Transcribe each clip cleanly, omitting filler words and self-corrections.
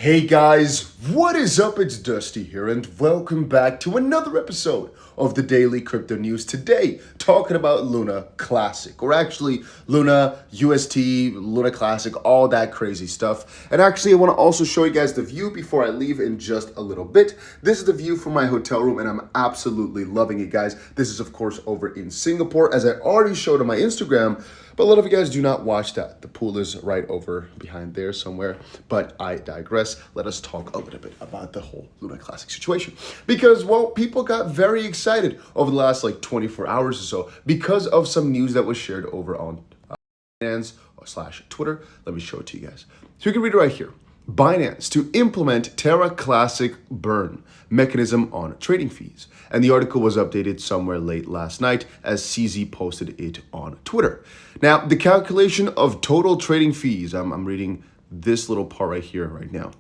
Hey guys, what is up? It's Dusty here and welcome back to another episode of the Daily Crypto News. Today, talking about Luna Classic, or actually Luna, UST, Luna Classic, all that crazy stuff. And actually, I want to also show you guys the view before I leave in just a little bit. This is the view from my hotel room and I'm absolutely loving it, guys. This is, of course, over in Singapore, as I already showed on my Instagram. But a lot of you guys do not watch that. The pool is right over behind there somewhere. But I digress. Let us talk a little bit about the whole Luna Classic situation. Because, well, people got very excited over the last 24 hours or so because of some news that was shared over on Binance/Twitter. Let me show it to you guys. So you can read it right here. Binance to implement Terra Classic burn mechanism on trading fees. And the article was updated somewhere late last night as CZ posted it on Twitter. Now, the calculation of total trading fees, I'm reading this little part right here right now,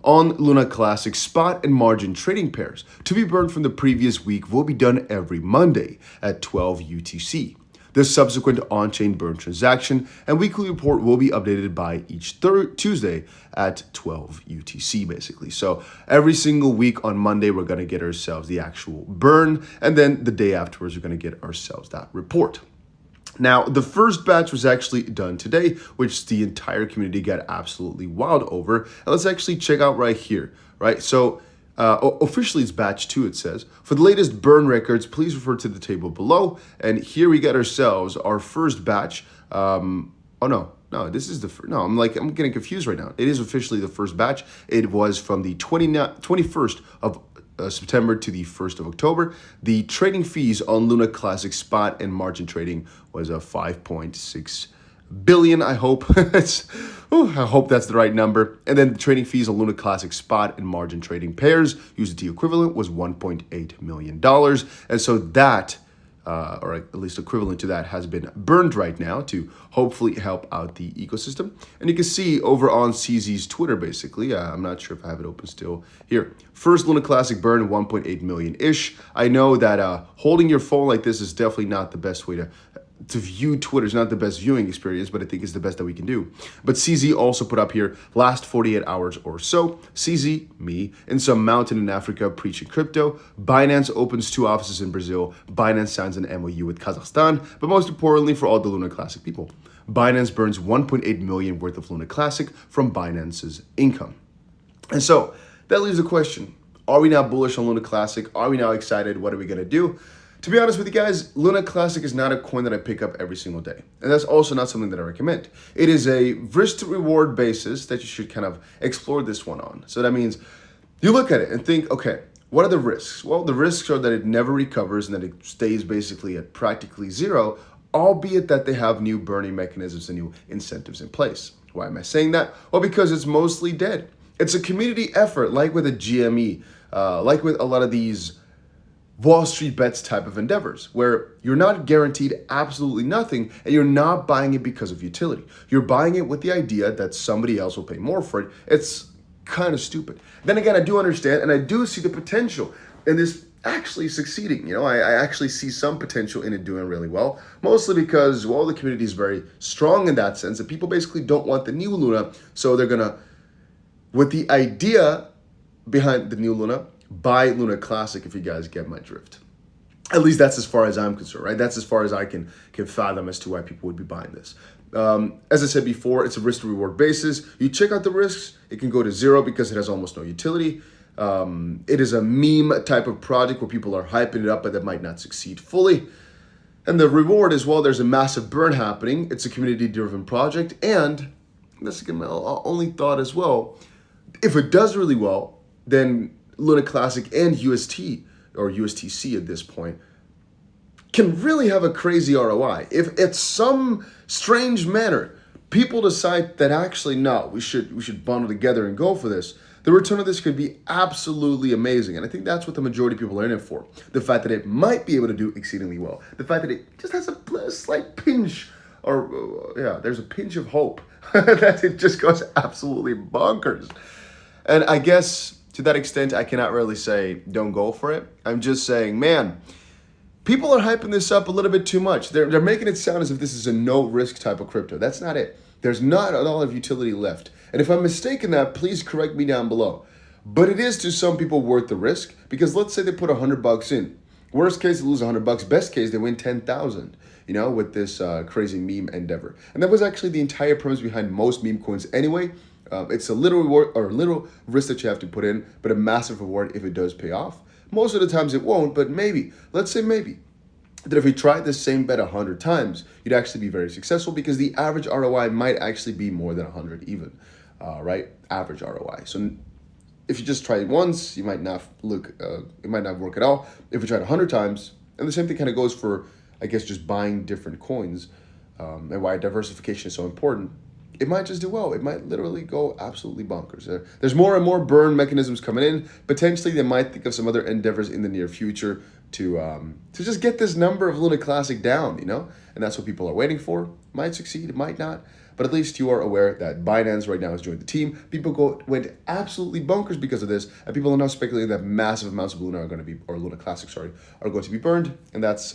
on Luna Classic spot and margin trading pairs to be burned from the previous week will be done every Monday at 12 UTC. The subsequent on-chain burn transaction and weekly report will be updated by each Tuesday at 12 UTC, basically. So every single week on Monday, we're going to get ourselves the actual burn, and then the day afterwards, we're going to get ourselves that report. Now, the first batch was actually done today, which the entire community got absolutely wild over. And let's actually check out right here, right? So officially it's batch 2, it says. For the latest burn records, please refer to the table below. And here we get ourselves our first batch. This is the first. No, I'm getting confused right now. It is officially the first batch. It was from the 21st of September to the 1st of October. The trading fees on Luna Classic spot and margin trading was a 5.6 billion. I hope I hope that's the right number. And then the trading fees on Luna Classic spot and margin trading pairs, USD equivalent, was $1.8 million. And so that, or at least equivalent to that, has been burned right now to hopefully help out the ecosystem. And you can see over on CZ's Twitter, basically, I'm not sure if I have it open still here. First Luna Classic burn, 1.8 million-ish. I know that holding your phone like this is definitely not the best way to view Twitter. Is not the best viewing experience, but I think it's the best that we can do. But CZ also put up here, last 48 hours or so, CZ, me, in some mountain in Africa preaching crypto. Binance opens 2 offices in Brazil. Binance signs an MOU with Kazakhstan. But most importantly, for all the Luna Classic people, Binance burns 1.8 million worth of Luna Classic from Binance's income. And so that leaves the question, are we now bullish on Luna Classic? Are we now excited? What are we going to do? To be honest with you guys, Luna Classic is not a coin that I pick up every single day. And that's also not something that I recommend. It is a risk to reward basis that you should kind of explore this one on. So that means you look at it and think, okay, what are the risks? Well, the risks are that it never recovers and that it stays basically at practically zero, albeit that they have new burning mechanisms and new incentives in place. Why am I saying that? Well, because it's mostly dead. It's a community effort, like with a GME, like with a lot of these Wall Street bets type of endeavors, where you're not guaranteed absolutely nothing and you're not buying it because of utility. You're buying it with the idea that somebody else will pay more for it. It's kind of stupid. Then again, I do understand and I do see the potential in this actually succeeding. I actually see some potential in it doing really well, mostly because, well, the community is very strong in that sense and people basically don't want the new Luna. So they're going to, with the idea behind the new Luna, buy Luna Classic, if you guys get my drift. At least that's as far as I'm concerned, right? That's as far as I can fathom as to why people would be buying this. As I said before, it's a risk to reward basis. You check out the risks, it can go to zero because it has almost no utility. It is a meme type of project where people are hyping it up, but that might not succeed fully. And the reward is, well, there's a massive burn happening. It's a community-driven project. And that's again my only thought as well. If it does really well, then Luna Classic and UST, or USTC at this point, can really have a crazy ROI. If at some strange manner, people decide that actually, no, we should bundle together and go for this, the return of this could be absolutely amazing. And I think that's what the majority of people are in it for. The fact that it might be able to do exceedingly well. The fact that it just has a slight pinch, there's a pinch of hope that it just goes absolutely bonkers. And I guess to that extent, I cannot really say don't go for it. I'm just saying, man, people are hyping this up a little bit too much. They're making it sound as if this is a no-risk type of crypto. That's not it. There's not a lot of utility left. And if I'm mistaken that, please correct me down below. But it is to some people worth the risk, because let's say they put $100 in. Worst case, they lose $100. Best case, they win 10,000. With this crazy meme endeavor. And that was actually the entire premise behind most meme coins anyway. It's a little reward or a little risk that you have to put in, but a massive reward if it does pay off. Most of the times it won't, but maybe, let's say maybe, that if you tried the same bet 100 times, you'd actually be very successful, because the average ROI might actually be more than 100 even, right? Average ROI. So if you just try it once, you might not it might not work at all. If you tried 100 times, and the same thing kind of goes for, I guess, just buying different coins, and why diversification is so important, it might just do well. It might literally go absolutely bonkers. There's more and more burn mechanisms coming in. Potentially, they might think of some other endeavors in the near future to just get this number of Luna Classic down, And that's what people are waiting for. Might succeed, it might not. But at least you are aware that Binance right now has joined the team. People went absolutely bonkers because of this, and people are now speculating that massive amounts of Luna are going to be, or Luna Classic, sorry, are going to be burned, and that's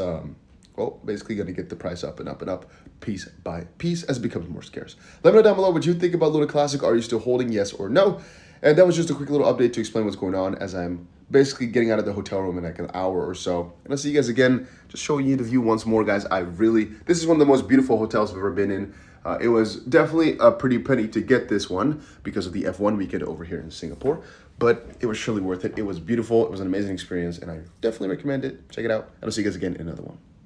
basically going to get the price up and up and up, piece by piece, as it becomes more scarce. Let me know down below what you think about Luna Classic. Are you still holding, yes or no? And that was just a quick little update to explain what's going on, as I'm basically getting out of the hotel room in like an hour or so. And I'll see you guys again, just showing you the view once more, guys. This is one of the most beautiful hotels I've ever been in. It was definitely a pretty penny to get this one because of the F1 weekend over here in Singapore, but it was surely worth it. It was beautiful. It was an amazing experience, and I definitely recommend it. Check it out, and I'll see you guys again in another one.